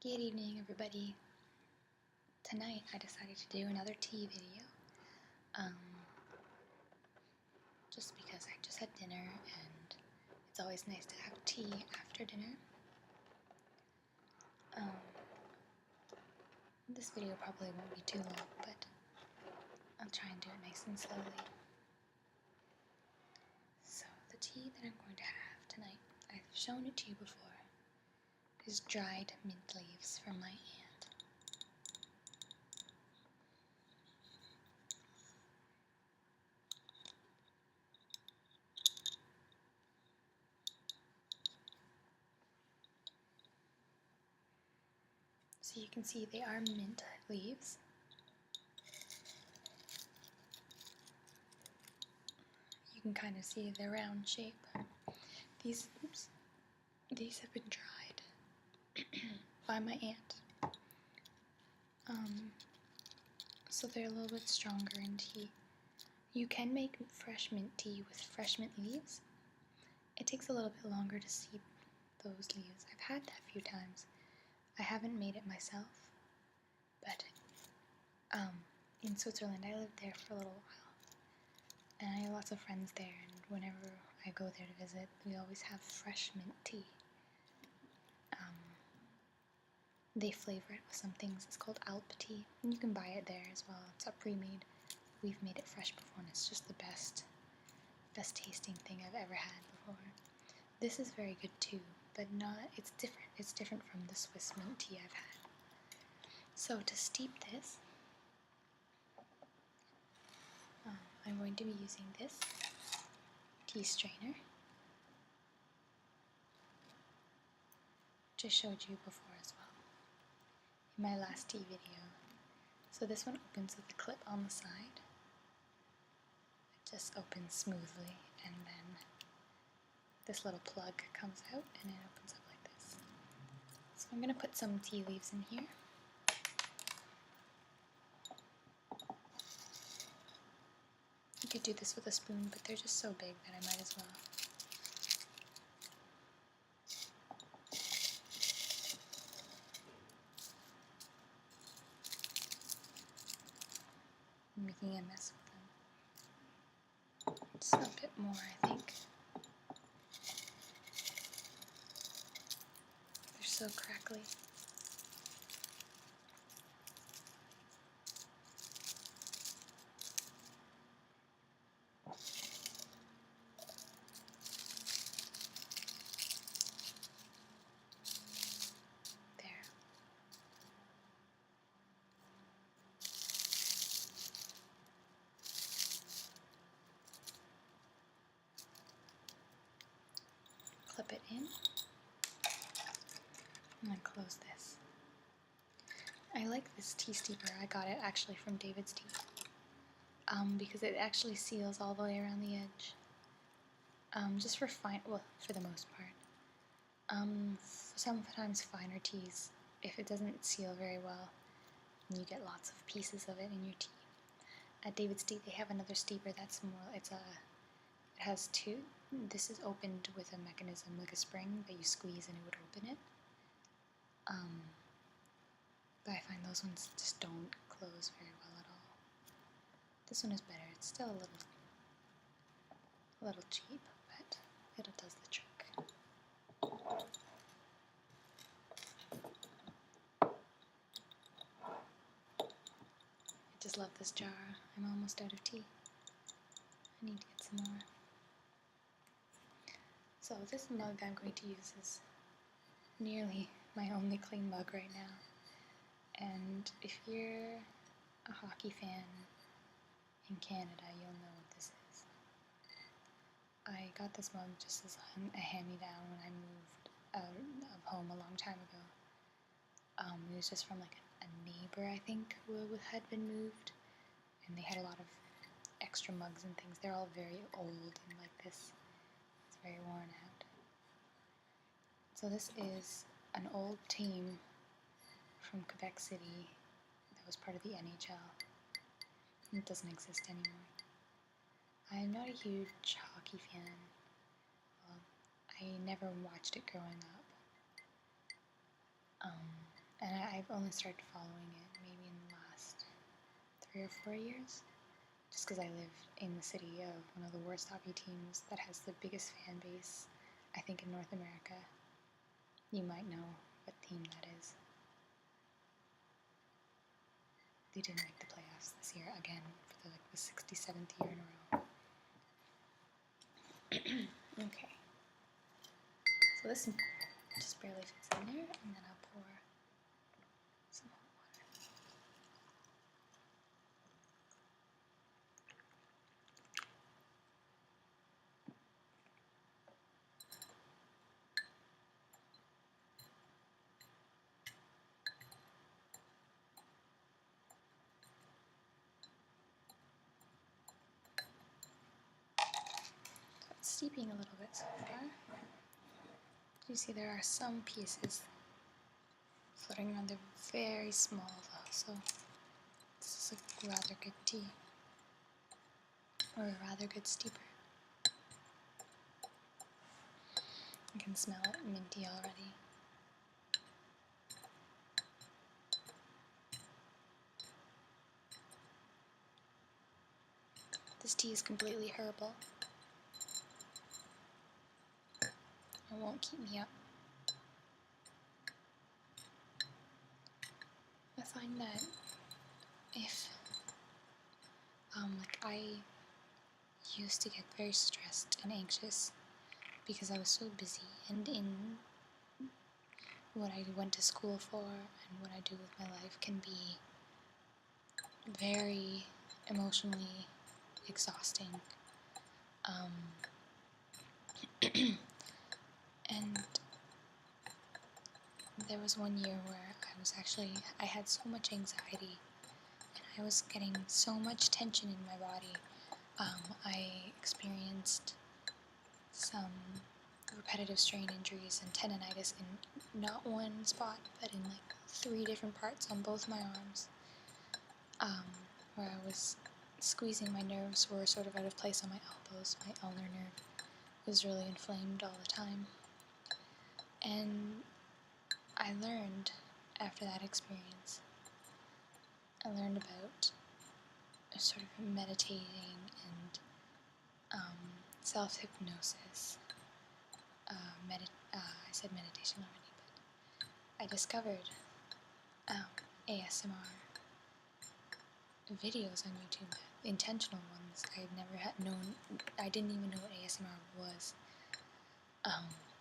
Good evening, everybody. Tonight I decided to do another tea video. Just because I just had dinner and it's always nice to have tea after dinner. This video probably won't be too long, but I'll try and do it nice and slowly. So the tea that I'm going to have tonight, I've shown it to you before, is dried mint leaves from my aunt. So you can see they are mint leaves. You can kind of see their round shape. These have been dried by my aunt. So they're a little bit stronger in tea. You can make fresh mint tea with fresh mint leaves. It takes a little bit longer to steep those leaves. I've had that a few times. I haven't made it myself, but in Switzerland I lived there for a little while, and I have lots of friends there, and whenever I go there to visit, we always have fresh mint tea. They flavor it with some things. It's called Alp tea, and you can buy it there as well. It's a pre-made. We've made it fresh before, and it's just the best tasting thing I've ever had before. This is very good too, but it's different. It's different from the Swiss mint tea I've had. So to steep this, I'm going to be using this tea strainer, which I showed you before as well in my last tea video. So this one opens with a clip on the side. It just opens smoothly, and then this little plug comes out and it opens up like this. So I'm going to put some tea leaves in here. You could do this with a spoon, but they're just so big that I might as well. I'm making a mess with them. Just a bit more, I think. They're so crackly. Clip it in, and then close this. I like this tea steeper. I got it actually from David's Tea, because it actually seals all the way around the edge. Just for for the most part. Sometimes finer teas, if it doesn't seal very well, you get lots of pieces of it in your tea. At David's Tea, they have another steeper that's more. It has two. This is opened with a mechanism like a spring that you squeeze and it would open it. But I find those ones just don't close very well at all. This one is better. It's still a little cheap, but it does the trick. I just love this jar. I'm almost out of tea. I need to get some more. So this mug I'm going to use is nearly my only clean mug right now. And if you're a hockey fan in Canada, you'll know what this is. I got this mug just as a hand-me-down when I moved out of home a long time ago. It was just from like a neighbor, I think, who had been moved, and they had a lot of extra mugs and things. They're all very old and like this. It's very worn out. So this is an old team from Quebec City that was part of the NHL. It doesn't exist anymore. I'm not a huge hockey fan. Well, I never watched it growing up. and I've only started following it maybe in the last 3 or 4 years, just because I live in the city of one of the worst hockey teams that has the biggest fan base, I think, in North America. You might know what team that is. They didn't make the playoffs this year again for the 67th year in a row. Okay. So this just barely fits in there, and then I'll pour some hot water. So it's steeping a little bit so far. You see there are some pieces floating around. They're very small though, so this is a rather good tea, or a rather good steeper. You can smell it minty already. This tea is completely herbal. It won't keep me up. I find that if, like I used to get very stressed and anxious because I was so busy and in what I went to school for and what I do with my life can be very emotionally exhausting. And there was one year where I had so much anxiety and I was getting so much tension in my body. I experienced some repetitive strain injuries and tendonitis in not one spot, but in like 3 different parts on both my arms, where I was squeezing. My nerves were sort of out of place on my elbows. My ulnar nerve was really inflamed all the time. And I learned after that experience, I learned about sort of meditating and self-hypnosis. I said meditation already, but I discovered ASMR videos on YouTube, intentional ones. I had never known. I didn't even know what ASMR was,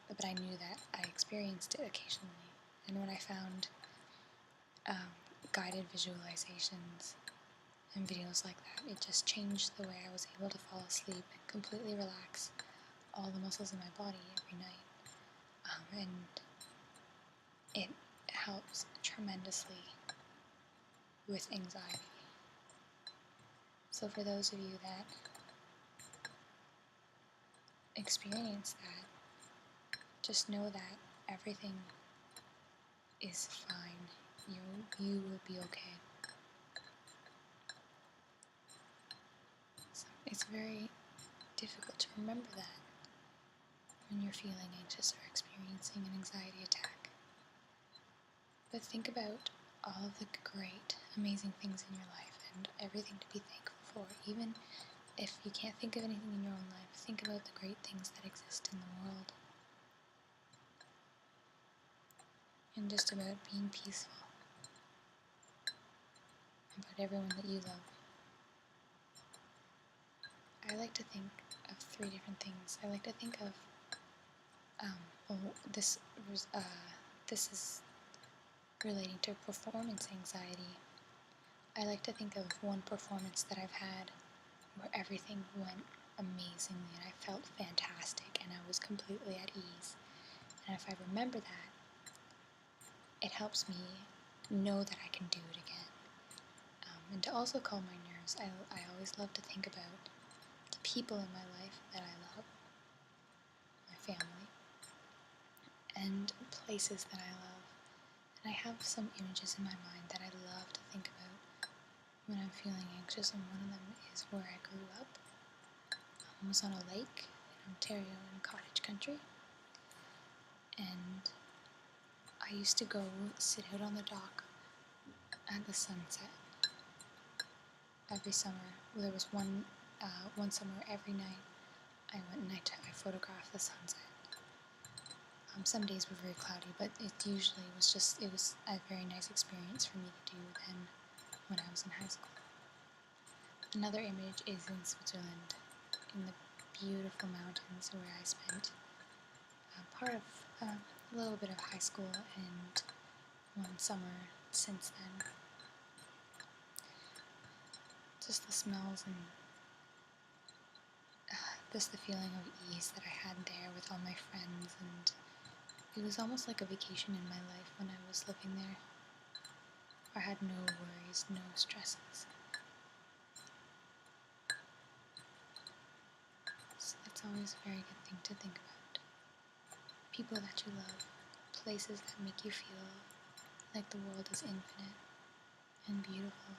but I knew that I experienced it occasionally. And when I found guided visualizations and videos like that, it just changed the way I was able to fall asleep and completely relax all the muscles in my body every night. And it helps tremendously with anxiety. So for those of you that experience that, just know that everything is fine. You will be okay. So it's very difficult to remember that when you're feeling anxious or experiencing an anxiety attack. But think about all of the great, amazing things in your life and everything to be thankful for. Even if you can't think of anything in your own life, think about the great things that exist in the world. And just about being peaceful. About everyone that you love. I like to think of 3 different things. I like to think of, this is relating to performance anxiety. I like to think of one performance that I've had where everything went amazingly and I felt fantastic and I was completely at ease. And if I remember that, it helps me know that I can do it again. And to also calm my nerves, I always love to think about the people in my life that I love, my family, and places that I love. And I have some images in my mind that I love to think about when I'm feeling anxious, and one of them is where I grew up. I was on a lake in Ontario in cottage country, and I I used to go sit out on the dock at the sunset every summer. Well, there was one summer every night I went and I photographed the sunset. Some days were very cloudy, but it usually was a very nice experience for me to do then when I was in high school. Another image is in Switzerland, in the beautiful mountains where I spent part of a little bit of high school and one summer since then. Just the smells and just the feeling of ease that I had there with all my friends, and it was almost like a vacation in my life when I was living there. I had no worries, no stresses. So that's always a very good thing to think about. People that you love, places that make you feel like the world is infinite and beautiful.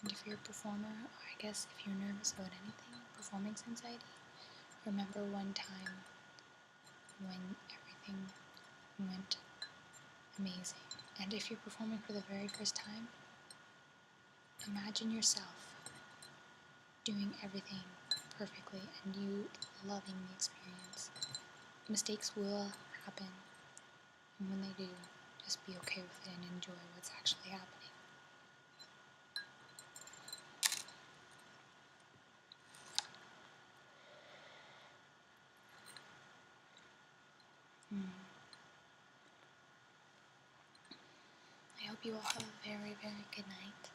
And if you're a performer, or I guess if you're nervous about anything, performance anxiety, remember one time when everything went amazing. And if you're performing for the very first time, imagine yourself doing everything perfectly and you loving the experience. Mistakes will happen, and when they do, just be okay with it and enjoy what's actually happening. I hope you all have a very, very good night.